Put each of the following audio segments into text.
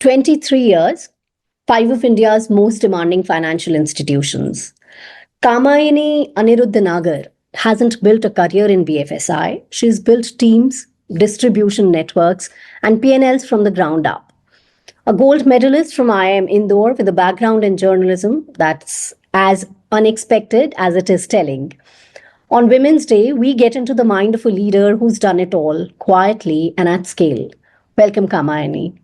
23 years, five of India's most demanding financial institutions. Kamayani Nagar hasn't built a career in BFSI. She's built teams, distribution networks, and P&Ls from the ground up. A gold medalist from IIM Indore with a background in journalism that's as unexpected as it is telling. On Women's Day, we get into the mind of a leader who's done it all quietly and at scale. Welcome, Kamayani.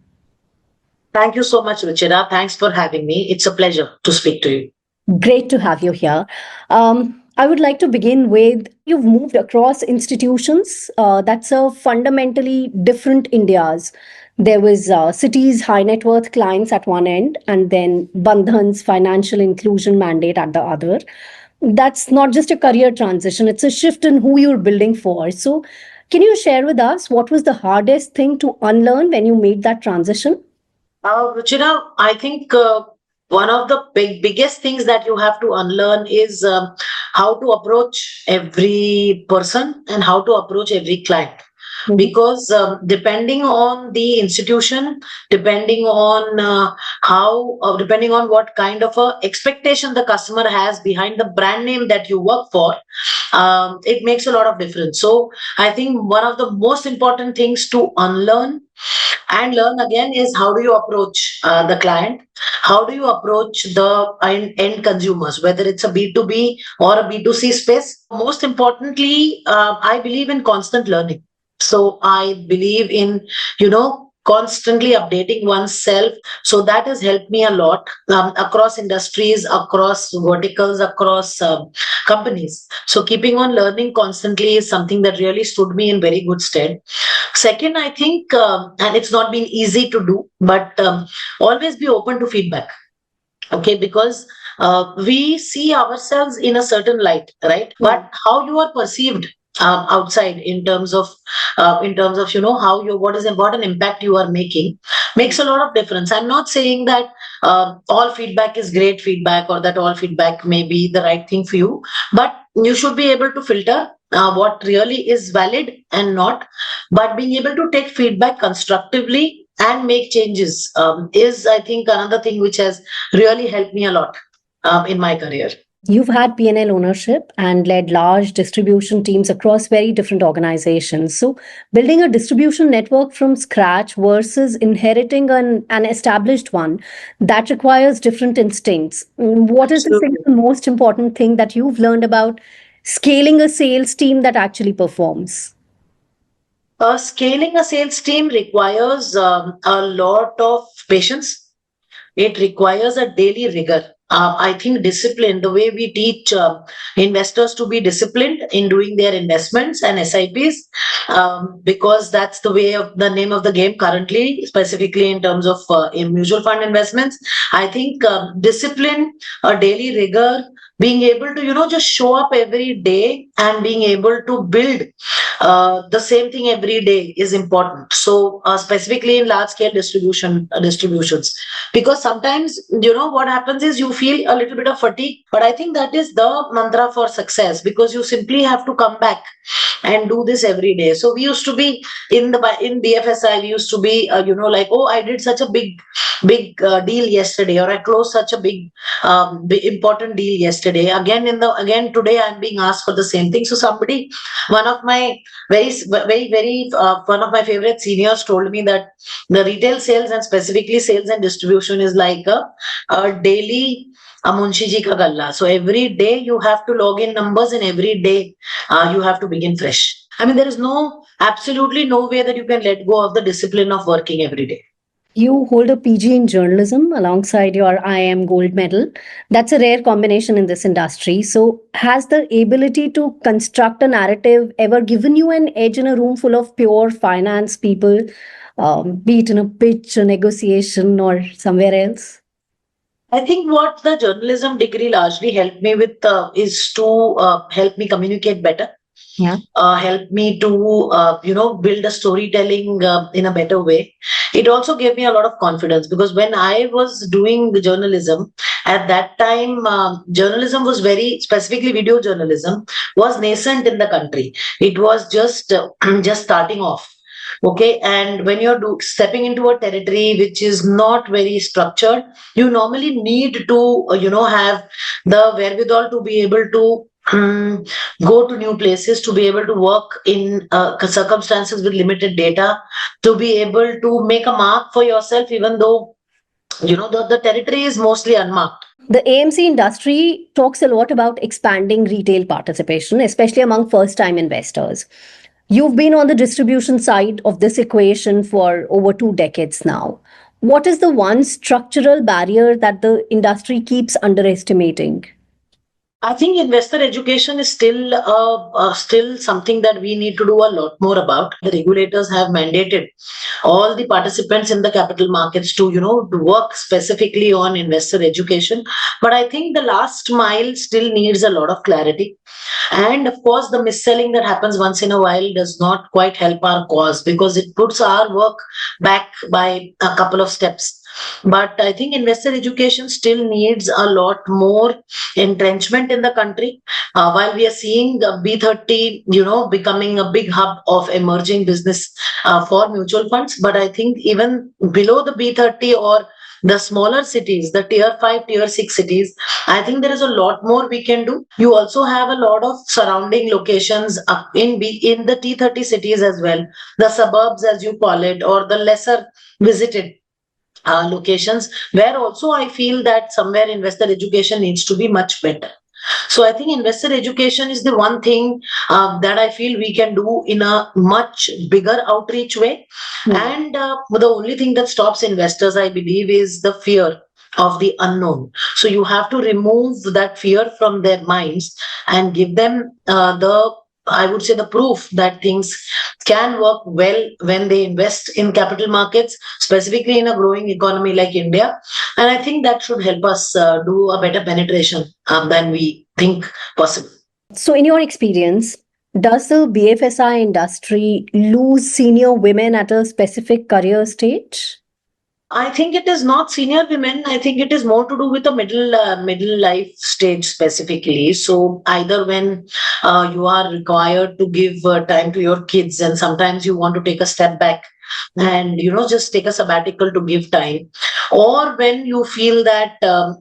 Thank you so much, Ruchira. Thanks for having me. It's a pleasure to speak to you. Great to have you here. I would like to begin with you've moved across institutions that's a fundamentally different India's. There was Citi's high net worth clients at one end, and then Bandhan's financial inclusion mandate at the other. That's not just a career transition; it's a shift in who you're building for. So, can you share with us what was the hardest thing to unlearn when you made that transition? Ruchira, I think one of the biggest things that you have to unlearn is how to approach every person and how to approach every client. Because depending on the institution, depending on depending on what kind of a expectation the customer has behind the brand name that you work for, it makes a lot of difference. So I think one of the most important things to unlearn and learn again is how do you approach the client, how do you approach the end consumers, whether it's a B2B or a B2C space. Most importantly, I believe in constant learning. So I believe in, constantly updating oneself. So that has helped me a lot across industries, across verticals, across companies. So keeping on learning constantly is something that really stood me in very good stead. Second, I think, and it's not been easy to do, but always be open to feedback. Okay, because we see ourselves in a certain light, right? But how you are perceived outside in terms of how you what an impact you are making makes a lot of difference. I'm not saying that all feedback is great feedback or that all feedback may be the right thing for you, but you should be able to filter what really is valid and not. But being able to take feedback constructively and make changes is, I think, another thing which has really helped me a lot in my career. You've had P&L ownership and led large distribution teams across very different organizations. So, building a distribution network from scratch versus inheriting an established one, that requires different instincts. What is the single most important thing that you've learned about scaling a sales team that actually performs? Scaling a sales team requires a lot of patience. It requires a daily rigor. I think discipline, the way we teach investors to be disciplined in doing their investments and SIPs, because that's the way of the name of the game currently, specifically in terms of in mutual fund investments. I think discipline, a daily rigor, being able to just show up every day and being able to build the same thing every day is important. So specifically in large scale distributions, because sometimes what happens is you feel a little bit of fatigue, but I think that is the mantra for success, because you simply have to come back and do this every day. So we used to be in BFSI, we used to be like, oh, I did such a big deal yesterday, or I closed such a big important deal yesterday. Again today I'm being asked for the same thing. So one of my one of my favorite seniors told me that the retail sales and specifically sales and distribution is like a daily Munshi ji ka galla. So every day you have to log in numbers, and every day you have to begin fresh. I mean, there is absolutely no way that you can let go of the discipline of working every day. You hold a PG in journalism alongside your IIM gold medal. That's a rare combination in this industry. So, has the ability to construct a narrative ever given you an edge in a room full of pure finance people, be it in a pitch, a negotiation, or somewhere else? I think what the journalism degree largely helped me with is to help me communicate better. Yeah. Help me to build a storytelling in a better way. It also gave me a lot of confidence, because when I was doing the journalism at that time, journalism was very specifically video journalism was nascent in the country. It was just starting off. Okay, and when you're stepping into a territory which is not very structured, you normally need to have the wherewithal to be able to go to new places, to be able to work in circumstances with limited data, to be able to make a mark for yourself, even though the territory is mostly unmarked. The AMC industry talks a lot about expanding retail participation, especially among first time investors. You've been on the distribution side of this equation for over 2 decades now. What is the one structural barrier that the industry keeps underestimating? I think investor education is still something that we need to do a lot more about. The regulators have mandated all the participants in the capital markets to to work specifically on investor education, but I think the last mile still needs a lot of clarity. And of course, the mis-selling that happens once in a while does not quite help our cause, because it puts our work back by a couple of steps. But I think investor education still needs a lot more entrenchment in the country. While we are seeing the B30, becoming a big hub of emerging business for mutual funds, but I think even below the B30 or the smaller cities, the tier 5, tier 6 cities, I think there is a lot more we can do. You also have a lot of surrounding locations in the T30 cities as well, the suburbs as you call it, or the lesser visited locations, where also I feel that somewhere investor education needs to be much better. So I think investor education is the one thing that I feel we can do in a much bigger outreach way. And the only thing that stops investors, I believe, is the fear of the unknown. So you have to remove that fear from their minds and give them I would say, the proof that things can work well when they invest in capital markets, specifically in a growing economy like India. And I think that should help us do a better penetration than we think possible. So, in your experience, does the BFSI industry lose senior women at a specific career stage? I think it is not senior women. I think it is more to do with the middle life stage specifically. So either when you are required to give time to your kids, and sometimes you want to take a step back and just take a sabbatical to give time, or when you feel that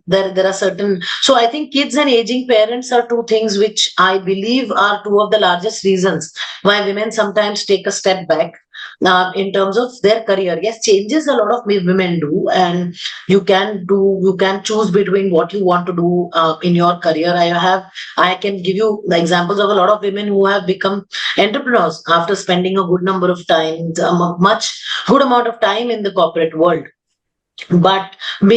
there are certain. So I think kids and aging parents are two things which I believe are two of the largest reasons why women sometimes take a step back in terms of their career. Yes, changes a lot of women do, and you can choose between what you want to do in your career. I can give you the examples of a lot of women who have become entrepreneurs after spending a good number of times, a much good amount of time in the corporate world. But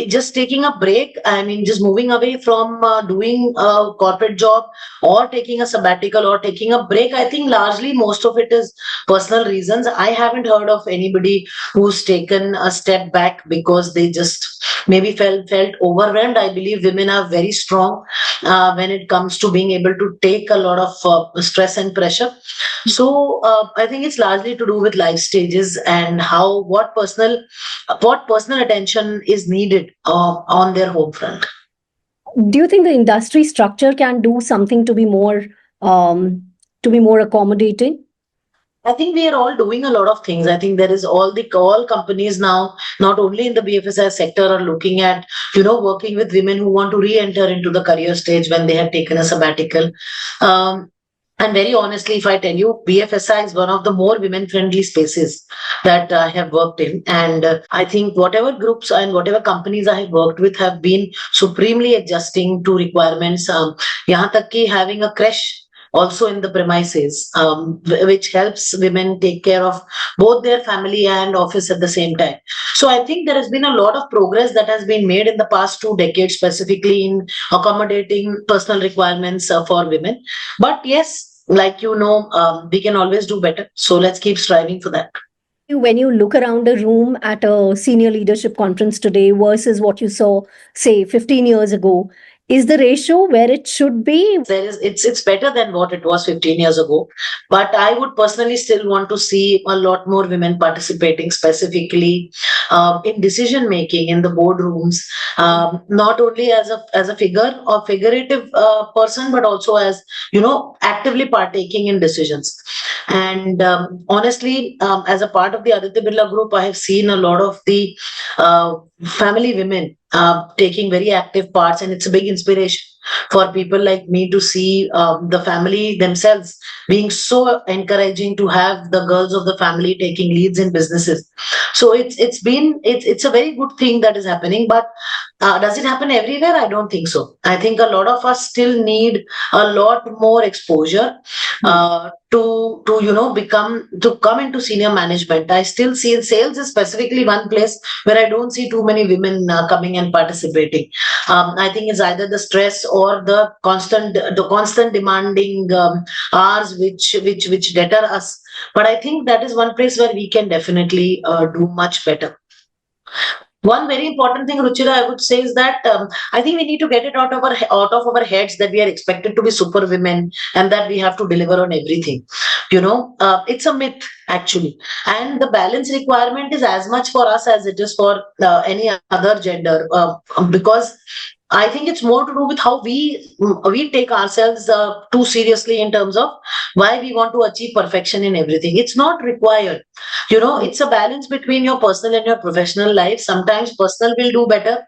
just taking a break, I mean, just moving away from doing a corporate job, or taking a sabbatical, or taking a break, I think largely most of it is personal reasons. I haven't heard of anybody who's taken a step back because they just maybe felt overwhelmed. I believe women are very strong when it comes to being able to take a lot of stress and pressure. So I think it's largely to do with life stages and how what personal attention is needed on their home front. Do you think the industry structure can do something to be more accommodating? I think we are all doing a lot of things. I think there is all companies now, not only in the BFSI sector, are looking at working with women who want to re-enter into the career stage when they have taken a sabbatical. Um, and very honestly, if I tell you, BFSI is one of the more women-friendly spaces that I have worked in. And I think whatever groups and whatever companies I have worked with have been supremely adjusting to requirements. Yahan tak ki having a creche also in the premises, which helps women take care of both their family and office at the same time. So I think there has been a lot of progress that has been made in the past 2 decades, specifically in accommodating personal requirements for women. But yes, like we can always do better. So let's keep striving for that. When you look around a room at a senior leadership conference today versus what you saw, say, 15 years ago, is the ratio where it should be? It's better than what it was 15 years ago, but I would personally still want to see a lot more women participating, specifically in decision making in the boardrooms, not only as a figure or figurative person, but also as actively partaking in decisions. And honestly, as a part of the Aditya Birla group, I have seen a lot of the family women taking very active parts, and it's a big inspiration for people like me to see the family themselves being so encouraging to have the girls of the family taking leads in businesses. So it's a very good thing that is happening. But does it happen everywhere? I don't think so. I think a lot of us still need a lot more exposure to become to come into senior management. I still see in sales is specifically one place where I don't see too many women coming and participating. I think it's either the stress or the constant demanding hours which deter us. But I think that is one place where we can definitely do much better. One very important thing, Ruchira, I would say is that I think we need to get it out of our heads that we are expected to be super women and that we have to deliver on everything. It's a myth actually, and the balance requirement is as much for us as it is for any other gender, because I think it's more to do with how we take ourselves too seriously in terms of why we want to achieve perfection in everything. It's not required. It's a balance between your personal and your professional life. Sometimes personal will do better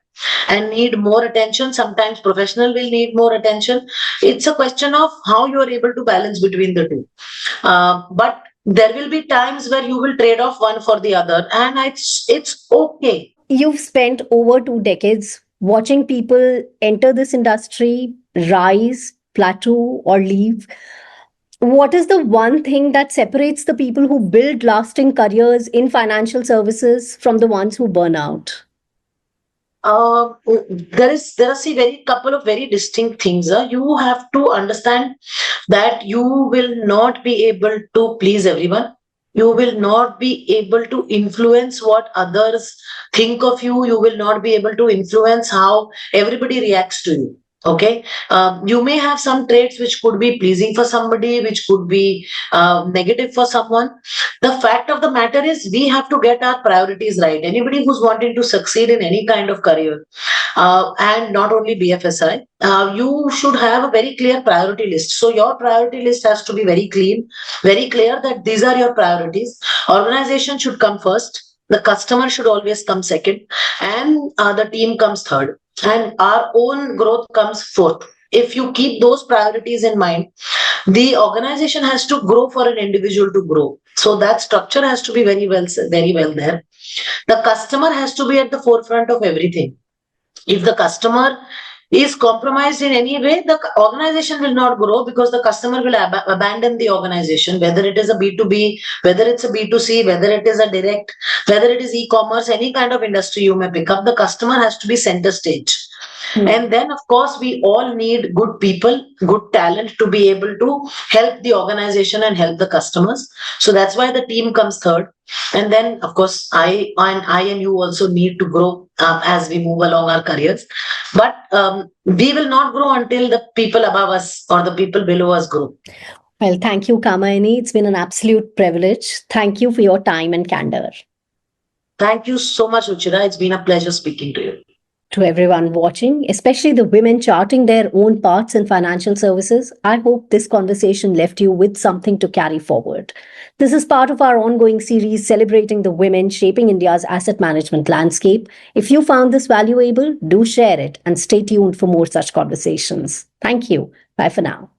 and need more attention. Sometimes professional will need more attention. It's a question of how you are able to balance between the two. But there will be times where you will trade off one for the other, and it's okay. You've spent over 2 decades watching people enter this industry, rise, plateau, or leave. What is the one thing that separates the people who build lasting careers in financial services from the ones who burn out? There are see very couple of very distinct things. You have to understand that you will not be able to please everyone. You will not be able to influence what others think of you. You will not be able to influence how everybody reacts to you. Okay, you may have some traits which could be pleasing for somebody, which could be negative for someone. The fact of the matter is, we have to get our priorities right. Anybody who's wanting to succeed in any kind of career, and not only BFSI, you should have a very clear priority list. So your priority list has to be very clean, very clear that these are your priorities. Organization should come first. The customer should always come second, and the team comes third, and our own growth comes fourth. If you keep those priorities in mind, the organization has to grow for an individual to grow. So that structure has to be very well there. The customer has to be at the forefront of everything. If the customer is compromised in any way, the organization will not grow because the customer will abandon the organization, whether it is a B2B, whether it's a B2C, whether it is a direct, whether it is e-commerce, any kind of industry you may pick up, the customer has to be center stage. And then, of course, we all need good people, good talent to be able to help the organization and help the customers. So that's why the team comes third. And then, of course, I and you also need to grow as we move along our careers. But we will not grow until the people above us or the people below us grow. Well, thank you, Kamayani. It's been an absolute privilege. Thank you for your time and candor. Thank you so much, Ruchira. It's been a pleasure speaking to you. To everyone watching, especially the women charting their own paths in financial services, I hope this conversation left you with something to carry forward. This is part of our ongoing series celebrating the women shaping India's asset management landscape. If you found this valuable, do share it and stay tuned for more such conversations. Thank you. Bye for now.